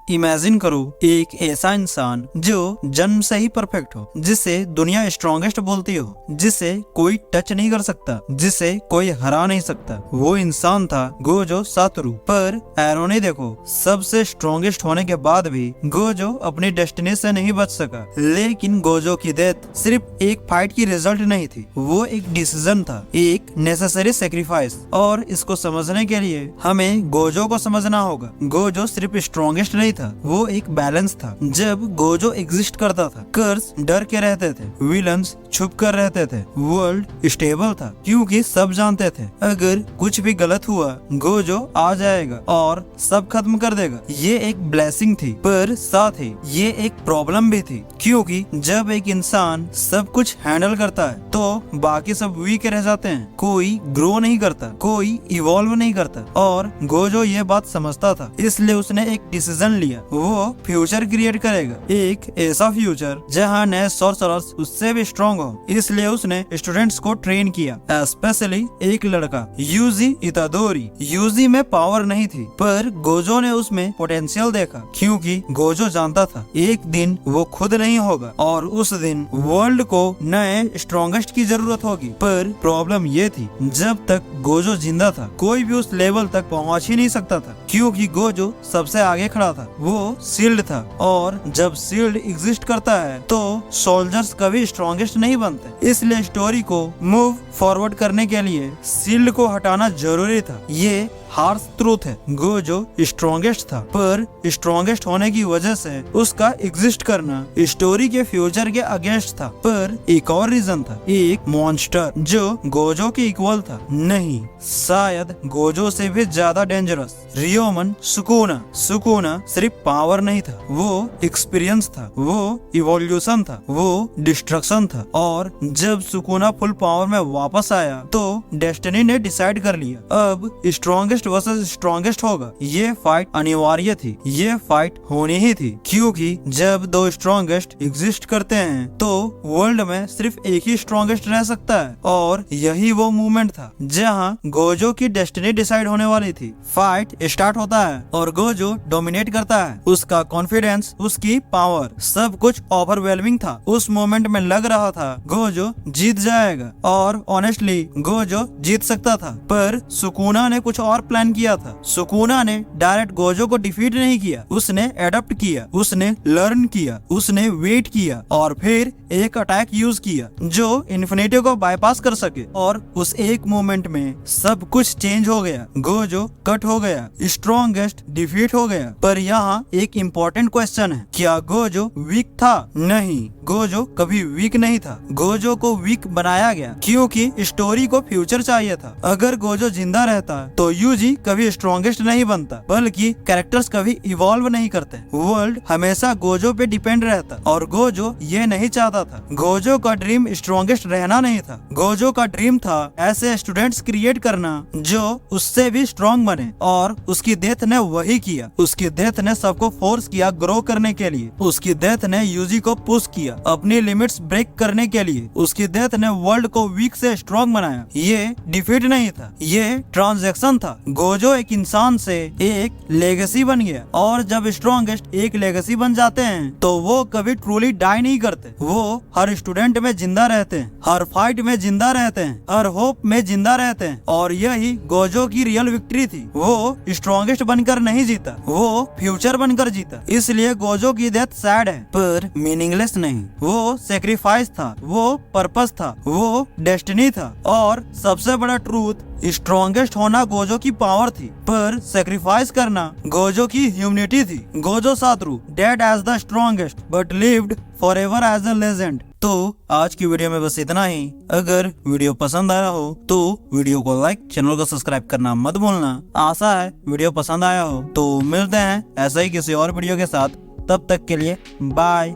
Imagine करो एक ऐसा इंसान जो जन्म से ही परफेक्ट हो, जिसे दुनिया स्ट्रॉन्गेस्ट बोलती हो, जिसे कोई टच नहीं कर सकता, जिसे कोई हरा नहीं सकता। वो इंसान था गोजो सातोरू। पर एरोनी देखो, सबसे स्ट्रॉन्गेस्ट होने के बाद भी गोजो अपनी डेस्टिनी से नहीं बच सका। लेकिन गोजो की डेथ सिर्फ एक फाइट की रिजल्ट नहीं थी, वो एक डिसीजन था, एक नेसेसरी सेक्रीफाइस। और इसको समझने के लिए हमें गोजो को समझना होगा। गोजो सिर्फ स्ट्रॉन्गेस्ट नहीं था, वो एक बैलेंस था। जब गोजो एग्जिस्ट करता था, कर्स डर के रहते थे, विलन्स छुप कर रहते थे, वर्ल्ड स्टेबल था, क्योंकि सब जानते थे अगर कुछ भी गलत हुआ गोजो आ जाएगा और सब खत्म कर देगा। ये एक ब्लेसिंग थी, पर साथ ही ये एक प्रॉब्लम भी थी, क्योंकि जब एक इंसान सब कुछ हैंडल करता है तो बाकी सब वीक रह जाते हैं। कोई ग्रो नहीं करता, कोई इवॉल्व नहीं करता। और गोजो ये बात समझता था, इसलिए उसने एक डिसीजन लिया। वो फ्यूचर क्रिएट करेगा, एक ऐसा फ्यूचर जहाँ नए सॉर्सरर्स उससे भी स्ट्रॉन्ग हो। इसलिए उसने स्टूडेंट्स को ट्रेन किया, स्पेशली एक लड़का यूजी इतादोरी। यूजी में पावर नहीं थी, पर गोजो ने उसमें पोटेंशियल देखा, क्योंकि गोजो जानता था एक दिन वो खुद नहीं होगा और उस दिन वर्ल्ड को नए स्ट्रॉन्गेस्ट की जरूरत होगी। पर प्रॉब्लम ये थी, जब तक गोजो जिंदा था कोई भी उस लेवल तक पहुंच ही नहीं सकता था, क्योंकि गोजो सबसे आगे खड़ा था। वो शील्ड था, और जब शील्ड एग्जिस्ट करता है तो सोल्जर्स कभी स्ट्रॉन्गेस्ट नहीं बनते। इसलिए स्टोरी को मूव फॉरवर्ड करने के लिए शील्ड को हटाना जरूरी था। ये हार्श ट्रूथ है, गोजो स्ट्रॉन्गेस्ट था, पर स्ट्रॉन्गेस्ट होने की वजह से उसका एग्जिस्ट करना स्टोरी के फ्यूचर के अगेंस्ट था। पर एक और रीजन था, एक मॉन्स्टर जो गोजो के इक्वल था, नहीं शायद गोजो से भी ज्यादा डेंजरस। रियोमन सुकुना। सुकुना सिर्फ पावर नहीं था, वो एक्सपीरियंस था, वो इवोल्यूशन था, वो डिस्ट्रक्शन था। और जब सुकुना फुल पावर में वापस आया तो डेस्टिनी ने डिसाइड कर लिया, अब स्ट्रॉन्गेस्ट वर्सेस स्ट्रॉन्गेस्ट होगा। ये फाइट अनिवार्य थी, ये फाइट होनी ही थी, क्योंकि जब दो स्ट्रॉन्गेस्ट एग्जिस्ट करते हैं तो वर्ल्ड में सिर्फ एक ही स्ट्रॉन्गेस्ट रह सकता है। और यही वो मूवमेंट था जहां गोजो की डेस्टिनी डिसाइड होने वाली थी। फाइट स्टार्ट होता है और गोजो डोमिनेट करता है। उसका कॉन्फिडेंस, उसकी पावर, सब कुछ ओवरवेलमिंग था। उस मोमेंट में लग रहा था गोजो जीत जाएगा, और ऑनेस्टली गोजो जीत सकता था। पर सुकुना ने कुछ और प्लान किया था। सुकुना ने डायरेक्ट गोजो को डिफीट नहीं किया, उसने एडप्ट किया, उसने लर्न किया, उसने वेट किया और फिर एक अटैक यूज किया जो इन्फिनिटी को बाईपास कर सके। और उस एक मोमेंट में सब कुछ चेंज हो गया। गोजो कट हो गया, स्ट्रॉन्गेस्ट डिफीट हो गया। पर यहाँ एक इम्पोर्टेंट क्वेश्चन है, क्या गोजो वीक था? नहीं, गोजो कभी वीक नहीं था। गोजो को वीक बनाया गया क्योंकि स्टोरी को फ्यूचर चाहिए था। अगर गोजो जिंदा रहता तो यूजी कभी स्ट्रॉन्गेस्ट नहीं बनता, बल्कि कैरेक्टर्स कभी इवॉल्व नहीं करते। वर्ल्ड हमेशा गोजो पे डिपेंड रहता, और गोजो ये नहीं चाहता था। गोजो का ड्रीम स्ट्रॉन्गेस्ट रहना नहीं था, गोजो का ड्रीम था ऐसे स्टूडेंट्स क्रिएट करना जो उससे भी स्ट्रॉन्ग बने। और उसकी डेथ ने वही किया। उसकी डेथ ने सबको फोर्स किया ग्रो करने के लिए। उसकी डेथ ने यूजी को पुश किया अपनी लिमिट्स ब्रेक करने के लिए। उसकी डेथ ने वर्ल्ड को वीक से स्ट्रॉन्ग बनाया। ये डिफीट नहीं था, ये ट्रांजैक्शन था। गोजो एक इंसान से एक लेगेसी बन गया, और जब स्ट्रॉन्गेस्ट एक लेगेसी बन जाते हैं तो वो कभी ट्रूली डाई नहीं करते। वो हर स्टूडेंट में जिंदा रहते हैं, हर फाइट में जिंदा रहते हैं, हर होप में जिंदा रहते हैं। और यही गोजो की रियल विक्ट्री थी। वो स्ट्रॉन्गेस्ट बनकर नहीं जीता, वो फ्यूचर बनकर जीता। इसलिए गोजो की डेथ सैड है, पर मीनिंगलेस नहीं। वो सेक्रीफाइस था, वो पर्पस था, वो डेस्टिनी था। और सबसे बड़ा ट्रूथ, स्ट्रॉन्गेस्ट होना गोजो की पावर थी, पर सेक्रीफाइस करना गोजो की ह्यूमनिटी थी। Gojo Satoru dead as the strongest but lived forever as a legend. तो आज की वीडियो में बस इतना ही। अगर वीडियो पसंद आया हो तो वीडियो को लाइक, चैनल को सब्सक्राइब करना मत भूलना। आशा है वीडियो पसंद आया हो। तो मिलते हैं ऐसा ही किसी और वीडियो के साथ, तब तक के लिए बाय।